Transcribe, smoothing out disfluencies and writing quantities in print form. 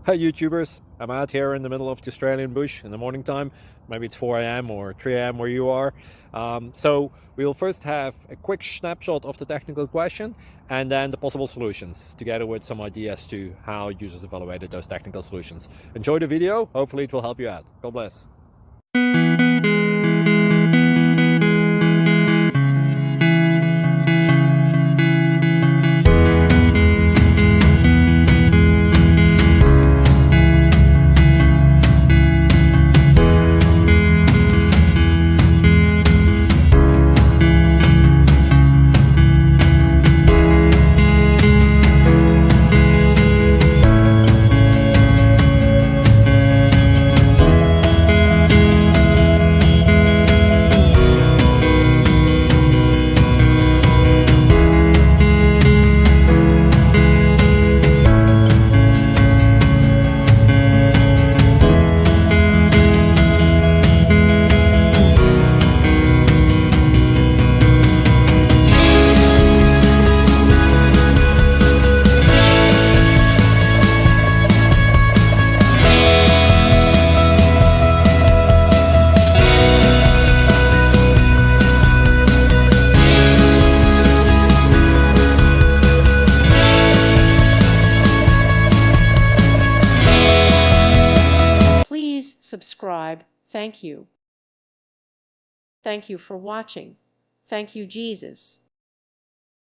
Hi YouTubers, I'm out here in the middle of the Australian bush in the morning time. Maybe it's 4 a.m. or 3 a.m. where you are. So we'll first have a quick snapshot of the technical question and then the possible solutions, together with some ideas to how users evaluated those technical solutions. Enjoy the video, hopefully it will help you out. God bless. Please subscribe. Thank you. Thank you for watching. Thank you, Jesus.